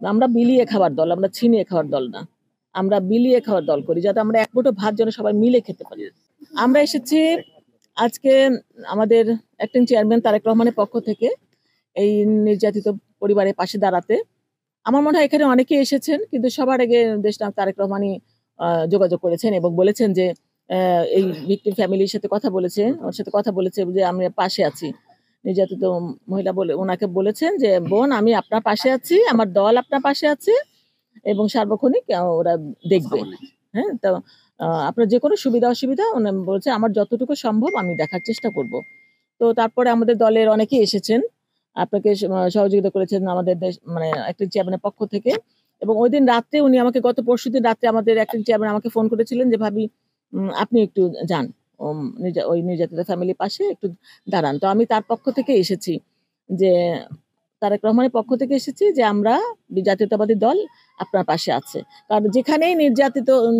আমরা বিলিয়ে খাবার দল, আমরা ছিনিয়ে খাওয়ার দল না। আমরা বিলিয়ে খাওয়ার দল করি, যাতে আমরা এক মুঠো ভাত যেন সবাই মিলে খেতে পারি। আমরা এসেছি আজকে আমাদের অ্যাক্টিং চেয়ারম্যান তারেক রহমানের পক্ষ থেকে এই নির্যাতিত পরিবারের পাশে দাঁড়াতে। আমার মনে হয় এখানে অনেকেই এসেছেন, কিন্তু সবার আগে দেশনায়ক তারেক রহমানই যোগাযোগ করেছেন এবং বলেছেন যে এই ভিকটিম ফ্যামিলির সাথে কথা বলেছে, ওর সাথে কথা বলেছে যে আমি পাশে আছি। নির্যাতিত মহিলা বলে ওনাকে বলেছেন যে, "বোন, আমি আপনার পাশে আছি, আমার দল আপনার পাশে আছে এবং সার্বক্ষণিক ওরা দেখবে।" হ্যাঁ? তো আপনার যেকোনো সুবিধা-অসুবিধা উনি বলছে, "আমার যতটুকু সম্ভব আমি দেখার চেষ্টা করব।" তো তারপরে আমাদের দলের অনেকেই এসেছেন। আপনাকে সহযোগিতা করেছেন আমাদের মানে অ্যাক্টিং চেয়ারম্যানের পক্ষ থেকে। এবং ঐদিন রাত্রে উনি আমাকে গত পরশুদিন রাত্রে আমাদের অ্যাক্টিং চেয়ারম্যান আমাকে ফোন করেছিলেন যে, "ভাবি, আপনি একটু যান। ওই নির্যাতিত ফ্যামিলির পাশে একটু দাঁড়ান।" তো আমি তার পক্ষ থেকে এসেছি যে, তারেক রহমানের পক্ষ থেকে এসেছি যে, আমরা জাতীয়তাবাদী দল আপনার পাশে আছে। কারণ যেখানেই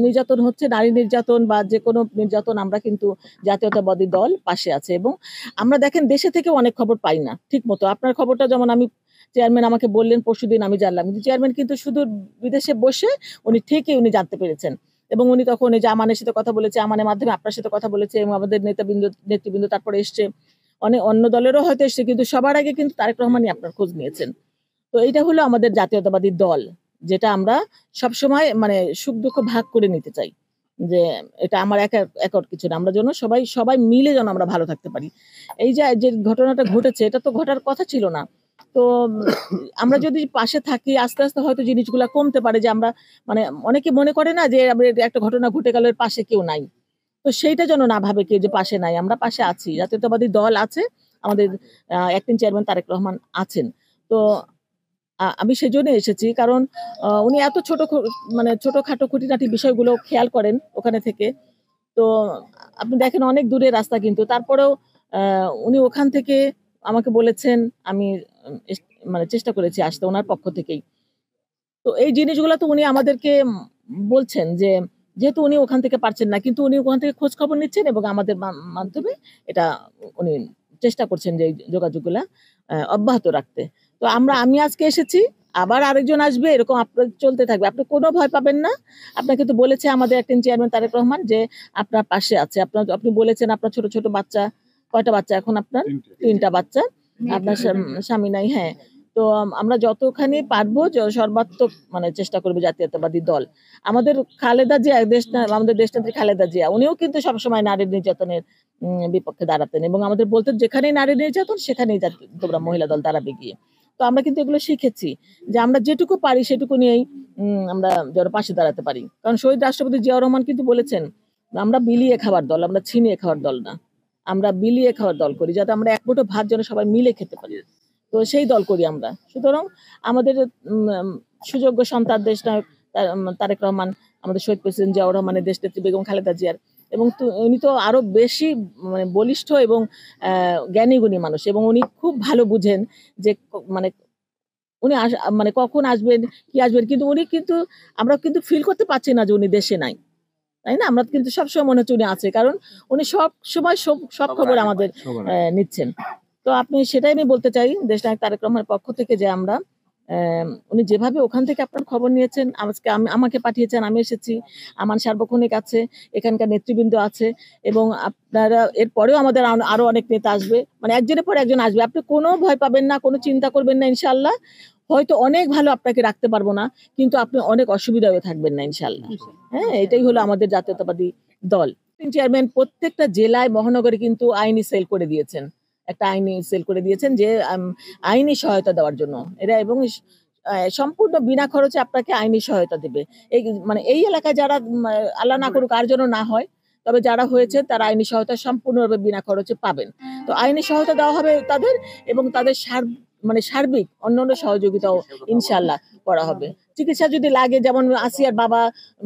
নির্যাতন হচ্ছে, নারী নির্যাতন বা যেকোনো নির্যাতন, আমরা কিন্তু জাতীয়তাবাদী দল পাশে আছে। এবং আমরা দেখেন দেশে থেকেও অনেক খবর পাই না ঠিকমতো। আপনার খবরটা যেমন চেয়ারম্যান আমাকে বললেন পরশুদিন, আমি জানলাম। কিন্তু চেয়ারম্যান কিন্তু সুদূর বিদেশে বসে ঠিকই উনি জানতে পেরেছেন। এবং উনি তখন এই যে আমানের সাথে কথা বলেছে, আমানের মাধ্যমে আপনার সাথে কথা বলেছে এবং আমাদের নেতৃবৃন্দ তারপরে এসছে। অন্য দলেরও হয়তো এসছে, কিন্তু সবার আগে কিন্তু তারেক রহমানই আপনার খোঁজ নিয়েছেন। তো এইটা হলো আমাদের জাতীয়তাবাদী দল, যেটা আমরা সবসময় মানে সুখ-দুঃখ ভাগ করে নিতে চাই। যে এটা আমার একার কিছু না। আমরা যেন সবাই মিলে যেন আমরা ভালো থাকতে পারি। এই যে ঘটনাটা ঘটেছে, এটা তো ঘটার কথা ছিল না। তো আমরা যদি পাশে থাকি, আস্তে, আস্তে হয়তো জিনিসগুলা কমতে পারে। যে আমরা মানে অনেকে মনে করে না যে একটা ঘটনা ঘটে গেল, এর পাশে কেউ নাই। তো সেইটা যেন না ভাবে কেউ যে পাশে নাই। আমরা পাশে আছি। জাতীয়তাবাদী দল আছে। আমাদের অ্যাক্টিং চেয়ারম্যান তারেক রহমান আছেন। তো আমি সেজন্য এসেছি। কারণ উনি এত মানে ছোটখাটো খুঁটিনাটি বিষয়গুলো খেয়াল করেন ওখানে থেকে। তো আপনি দেখেন অনেক দূরের রাস্তা, কিন্তু তারপরেও আ উনি ওখান থেকে আমাকে বলেছেন, আমি উম এস মানে চেষ্টা করেছি আসতে উনার পক্ষ থেকেই। তো এই জিনিসগুলা তো উনি আমাদেরকে বলছেন যে, যেহেতু উনি ওখান থেকে পারছেন না, কিন্তু উনি ওখান থেকে খোঁজ খবর নিচ্ছেন এবং আমাদের মাধ্যমে এটা উনি চেষ্টা করছেন যে এই যোগাযোগগুলা অব্যাহত রাখতে। তো আমি আজকে এসেছি, আবার আরেকজন আসবে, এরকম আপনার চলতে থাকবে। আপনি কোনো ভয় পাবেন না। আপনাকে তো বলেছে আমাদের অ্যাক্টিং চেয়ারম্যান তারেক রহমান যে আপনার পাশে আছে। আপনি বলেছেন আপনার ছোট, ছোট বাচ্চা, কয়টা বাচ্চা এখন আপনার? ৩ টা বাচ্চা। আপনার স্বামী নাই, হ্যাঁ। তো আমরা যতখানি পারবো সর্বাত্মক মানে চেষ্টা করব জাতীয়তাবাদী দল। আমাদের খালেদা জিয়া, আমাদের দেশনেত্রী খালেদা জিয়া, উনিও কিন্তু সবসময় নারী নির্যাতনের বিপক্ষে দাঁড়াতেন এবং আমাদের বলতেন, যেখানেই নারী নির্যাতন সেখানেই তোমরা মহিলা দল দাঁড়াবে গিয়ে। তো আমরা কিন্তু এগুলো শিখেছি যে আমরা যেটুকু পারি সেটুকু নিয়েই আমরা যেন পাশে দাঁড়াতে পারি। কারণ শহীদ রাষ্ট্রপতি জিয়াউর রহমান কিন্তু বলেছেন, আমরা বিলিয়ে খাওয়ার দল, আমরা ছিনিয়ে খাওয়ার দল না। আমরা বিলিয়ে খাওয়ার দল করি, যাতে আমরা এক মুঠো ভাত যেন সবাই মিলে খেতে পারি। তো সেই দল করি আমরা। সুতরাং আমাদের উম সুযোগ্য সন্তান দেশনায়ক তারেক রহমান, আমাদের শহীদ প্রেসিডেন্ট জিয়াউর রহমানের দেশনেত্রী বেগম খালেদা জিয়ার, এবং উনি তো আরো বেশি মানে বলিষ্ঠ এবং জ্ঞানী গুণী মানুষ, এবং উনি খুব ভালো বুঝেন যে মানে উনি মানে কখন আসবেন, কি আসবেন। কিন্তু আমরা কিন্তু ফিল করতে পারছি না যে উনি দেশে নাই। তাই না? আমরা কিন্তু সবসময় মনে হচ্ছে উনি আছে। কারণ উনি সবসময় সব খবর আমাদের নিচ্ছেন। তো সেটাই আমি বলতে চাই দেশনায়ক তারেক রহমানের পক্ষ থেকে যে আমরা উনি যেভাবে ওখান থেকে আপনার খবর নিয়েছেন, আজকে আমাকে পাঠিয়েছেন, আমি এসেছি। আমার সার্বক্ষণিক আছে, এখানকার নেতৃবৃন্দ আছে এবং আপনারা এরপরেও আমাদের আরো অনেক নেতা আসবে। মানে একজনের পর একজন আসবে। আপনি কোনো ভয় পাবেন না, কোনো চিন্তা করবেন না ইনশাআল্লাহ। হয়তো অনেক ভালো আপনাকে রাখতে পারব না, কিন্তু আপনি অনেক অসুবিধায়ও থাকবেন না ইনশাআল্লাহ। হ্যাঁ? এটাই হলো আমাদের জাতীয়তাবাদী দল। চেয়ারম্যান প্রত্যেকটা জেলায়, মহানগরে কিন্তু আইনি সেল করে দিয়েছেন। একটা আইনি সেল করে দিয়েছেন যে আইনি সহায়তা দেওয়ার জন্য। এরা এবং সম্পূর্ণ বিনা খরচে আপনাকে আইনি সহায়তা দেবে। মানে এই এলাকায় যারা আল্লাহ না করুক আর যেন না হয়। তবে যারা হয়েছে তারা আইনি সহায়তা সম্পূর্ণভাবে বিনা খরচে পাবেন। তো আইনি সহায়তা দেওয়া হবে তাদের, এবং তাদের সার্বিক অন্যান্য সহযোগিতাও ইনশাআল্লাহ করা হবে। চিকিৎসা যদি লাগে, যেমন আসিয়ার বাবা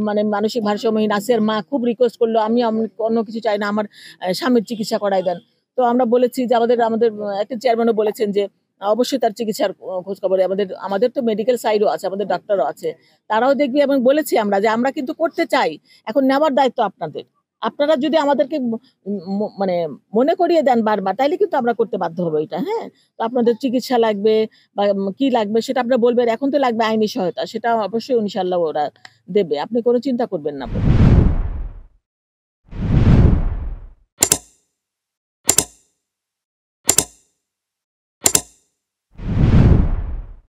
মানে মানসিক ভারসাম্যহীন, আসিয়ার মা খুব রিকোয়েস্ট করলো, আমি অন্য কিছু চাই না, আমার স্বামীর চিকিৎসা করায় দেন। তো আমরা বলেছি যে আমাদের একটা চেয়ারম্যানও বলেছেন যে অবশ্যই তার চিকিৎসার খোঁজ খবর আমাদের তো মেডিকেল সাইডও আছে, আমাদের ডাক্তারও আছে। তারাও দেখবে, এবং বলেছি আমরা যে আমরা কিন্তু করতে চাই। এখন নেওয়ার দায়িত্ব আপনাদের। আপনারা যদি আমাদেরকে মানে মনে করিয়ে দেন বারবার, তাইলে কিন্তু আমরা করতে বাধ্য হবো এটা, হ্যাঁ? তো আপনাদের চিকিৎসা লাগবে বা কি লাগবে সেটা আপনারা বলবেন। এখন তো লাগবে আইনি সহায়তা। সেটা অবশ্যই ইনশাআল্লাহ ওরা দেবে। আপনি কোনো চিন্তা করবেন না।